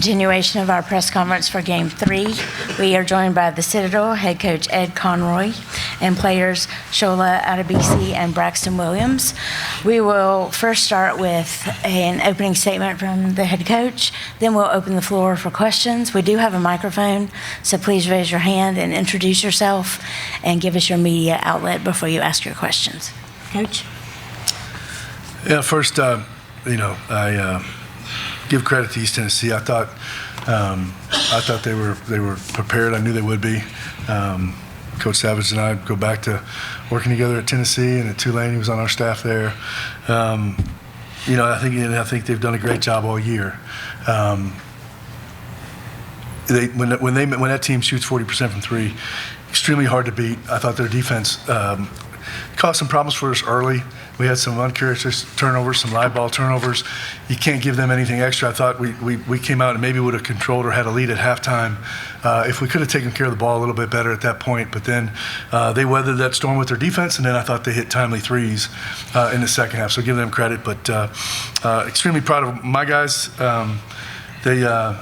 continuation of our press conference for Game 3. We are joined by the Citadel head coach Ed Conroy and players Shola Adebisi and Braxton Williams. We will first start with an opening statement from the head coach, then we'll open the floor for questions. We do have a microphone, so please raise your hand and introduce yourself and give us your media outlet before you ask your questions. Coach? Yeah, first, I give credit to East Tennessee. I thought they were prepared. I knew they would be. Coach Savage and I go back to working together at Tennessee and at Tulane. He was on our staff there. I think they've done a great job all year. When that team shoots 40% from three, extremely hard to beat. I thought their defense caused some problems for us early. We had some uncharacteristic turnovers, some live ball turnovers. You can't give them anything extra. I thought we came out and maybe would have controlled or had a lead at halftime if we could have taken care of the ball a little bit better at that point. But then they weathered that storm with their defense, and then I thought they hit timely threes in the second half. So give them credit. But extremely proud of my guys. I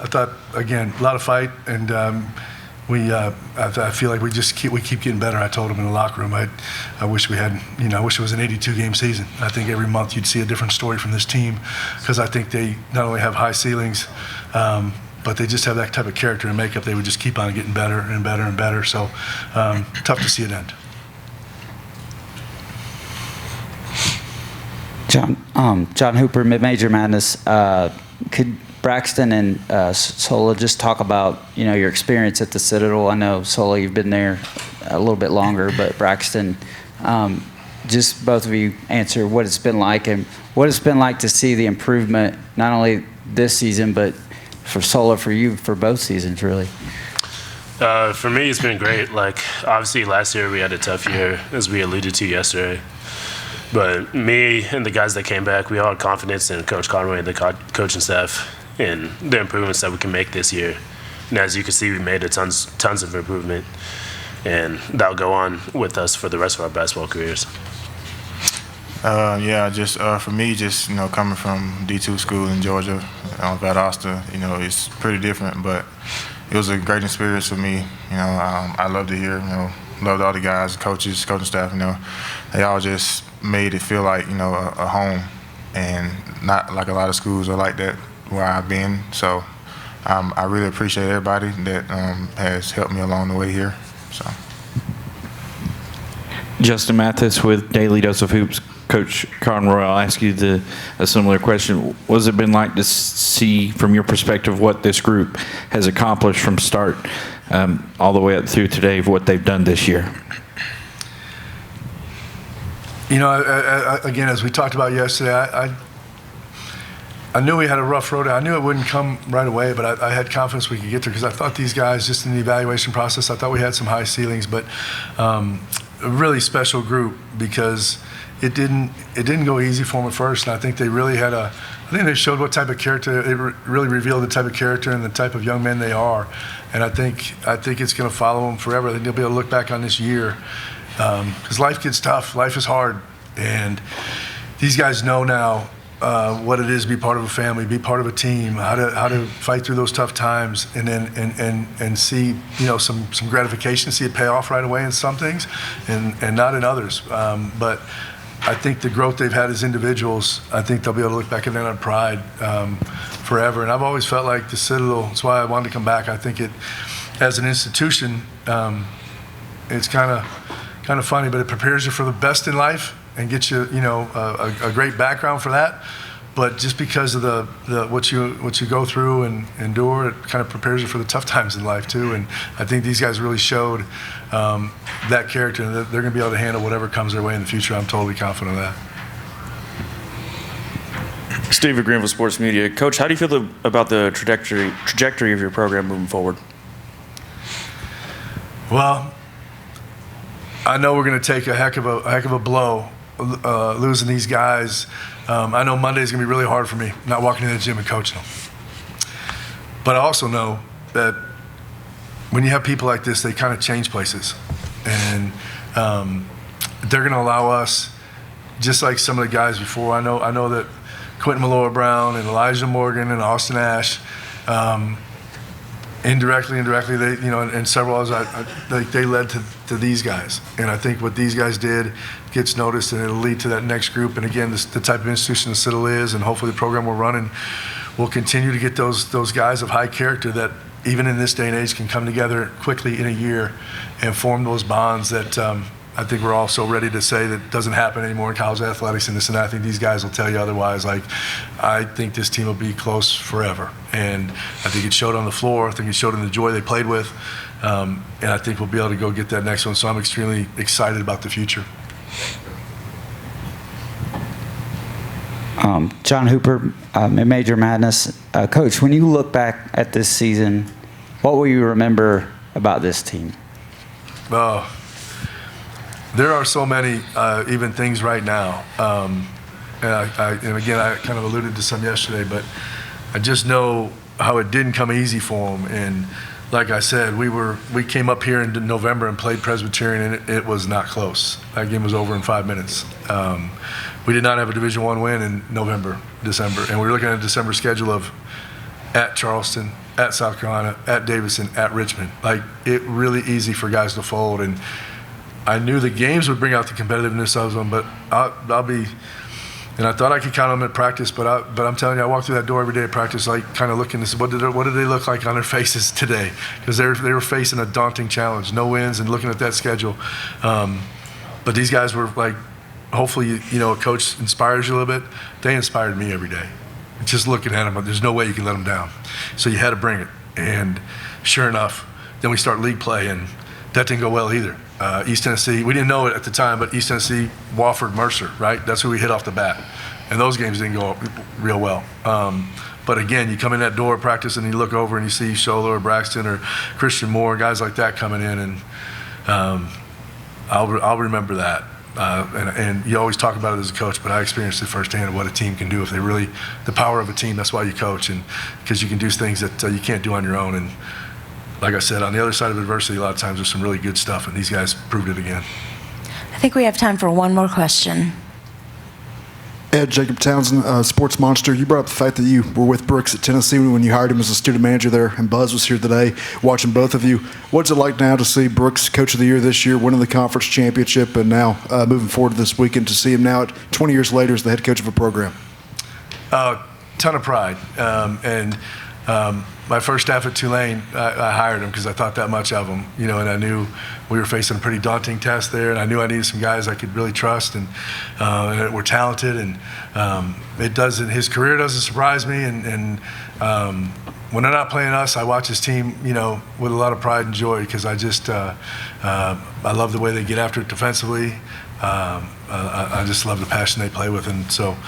thought, again, a lot of fight, and I feel like we keep getting better. I told them in the locker room, I wish we had, I wish it was an 82-game season. I think every month you'd see a different story from this team, because I think they not only have high ceilings, but they just have that type of character and makeup. They would just keep on getting better and better and better. So tough to see it end. John Hooper, Mid-Major Madness. Could Braxton and Sola just talk about, your experience at the Citadel? I know, Sola, you've been there a little bit longer, but Braxton, just both of you answer what it's been like and what it's been like to see the improvement, not only this season, but for Sola, for you, for both seasons, really. For me, it's been great. Obviously, last year we had a tough year, as we alluded to yesterday. But me and the guys that came back, we all had confidence in Coach Conroy and the coaching staff and the improvements that we can make this year. And as you can see, we made tons of improvement, and that'll go on with us for the rest of our basketball careers. For me, coming from D2 school in Georgia, Valdosta, it's pretty different, but it was a great experience for me. I loved it here. Loved all the guys, coaching staff. They all just made it feel like a home, and not like a lot of schools are like that where I've been. So I really appreciate everybody that has helped me along the way here. So. Justin Mathis with Daily Dose of Hoops. Coach Conroy, I'll ask you a similar question. What has it been like to see, from your perspective, what this group has accomplished from start all the way up through today of what they've done this year? Again, as we talked about yesterday, I knew we had a rough road. I knew it wouldn't come right away, but I had confidence we could get there, because I thought these guys, just in the evaluation process, I thought we had some high ceilings, but a really special group, because it didn't go easy for them at first, and I think they really I think they showed what type of character. It really revealed the type of character and the type of young men they are, and I think it's going to follow them forever. I think they'll be able to look back on this year, because life gets tough, life is hard, and these guys know now what it is to be part of a family, be part of a team, how to fight through those tough times, and then and see some gratification, see it pay off right away in some things, and not in others. But I think the growth they've had as individuals, I think they'll be able to look back at that on pride forever. And I've always felt like the Citadel, that's why I wanted to come back. I think it, as an institution, it's kind of funny, but it prepares you for the best in life and gets you, a great background for that. But just because of the what you go through and endure, it kind of prepares you for the tough times in life too. And I think these guys really showed that character, and they're going to be able to handle whatever comes their way in the future. I'm totally confident of that. Steve at Greenville Sports Media. Coach, how do you feel about the trajectory of your program moving forward? Well, I know we're going to take a heck of a blow losing these guys. I know Monday's going to be really hard for me, not walking in the gym and coaching them. But I also know that when you have people like this, they kind of change places. And they're going to allow us, just like some of the guys before, I know that Quentin Malloy Brown and Elijah Morgan and Austin Ash, indirectly, they, and several others, they led to these guys. And I think what these guys did gets noticed, and it'll lead to that next group. And again, the type of institution the Citadel is, and hopefully the program we're running will continue to get those guys of high character that even in this day and age can come together quickly in a year and form those bonds that I think we're all so ready to say that doesn't happen anymore in college athletics and this and that. I think these guys will tell you otherwise. Like, I think this team will be close forever. And I think it showed on the floor. I think it showed in the joy they played with. And I think we'll be able to go get that next one. So I'm extremely excited about the future. John Hooper, Major Madness. Coach, when you look back at this season, what will you remember about this team? Oh, there are so many even things right now. And again, I kind of alluded to some yesterday, but I just know how it didn't come easy for them. And like I said, we came up here in November and played Presbyterian, and it was not close. That game was over in 5 minutes. We did not have a Division I win in November, December, and we were looking at a December schedule of at Charleston, at South Carolina, at Davidson, at Richmond. Like, it really easy for guys to fold. And I knew the games would bring out the competitiveness of them, but I'll be. And I thought I could count on them at practice, but I'm telling you, I walk through that door every day at practice, like kind of looking to see what did they look like on their faces today? Because they were facing a daunting challenge, no wins, and looking at that schedule. But these guys were like, hopefully, a coach inspires you a little bit. They inspired me every day. Just looking at them, there's no way you can let them down. So you had to bring it. And sure enough, then we start league play, and that didn't go well either. East Tennessee, we didn't know it at the time, but East Tennessee, Wofford, Mercer, right? That's who we hit off the bat. And those games didn't go real well. But again, you come in that door of practice and you look over and you see Shola or Braxton or Christian Moore, guys like that coming in, and I'll remember that. And you always talk about it as a coach, but I experienced it firsthand of what a team can do if they really, the power of a team, that's why you coach, and because you can do things that you can't do on your own. And like I said, on the other side of adversity, a lot of times there's some really good stuff, and these guys proved it again. I think we have time for one more question. Ed, Jacob Townsend, Sports Monster, you brought up the fact that you were with Brooks at Tennessee when you hired him as a student manager there, and Buzz was here today watching both of you. What's it like now to see Brooks Coach of the Year this year, winning the conference championship, and now moving forward this weekend to see him now at 20 years later as the head coach of a program? Ton of pride. My first staff at Tulane, I hired him because I thought that much of him, and I knew we were facing a pretty daunting test there, and I knew I needed some guys I could really trust and were talented, and his career doesn't surprise me, and when they're not playing us, I watch his team, with a lot of pride and joy, because I just, I love the way they get after it defensively. I just love the passion they play with, and so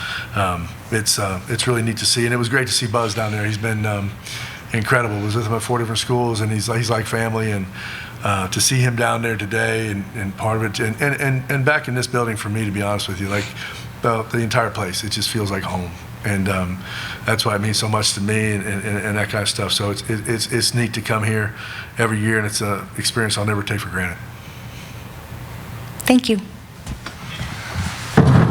it's really neat to see, and it was great to see Buzz down there. He's been incredible. I was with him at 4 different schools, and he's like family, and to see him down there today and part of it, and back in this building for me, to be honest with you, like the entire place, it just feels like home, and that's why it means so much to me and that kind of stuff. So it's neat to come here every year, and it's an experience I'll never take for granted. Thank you.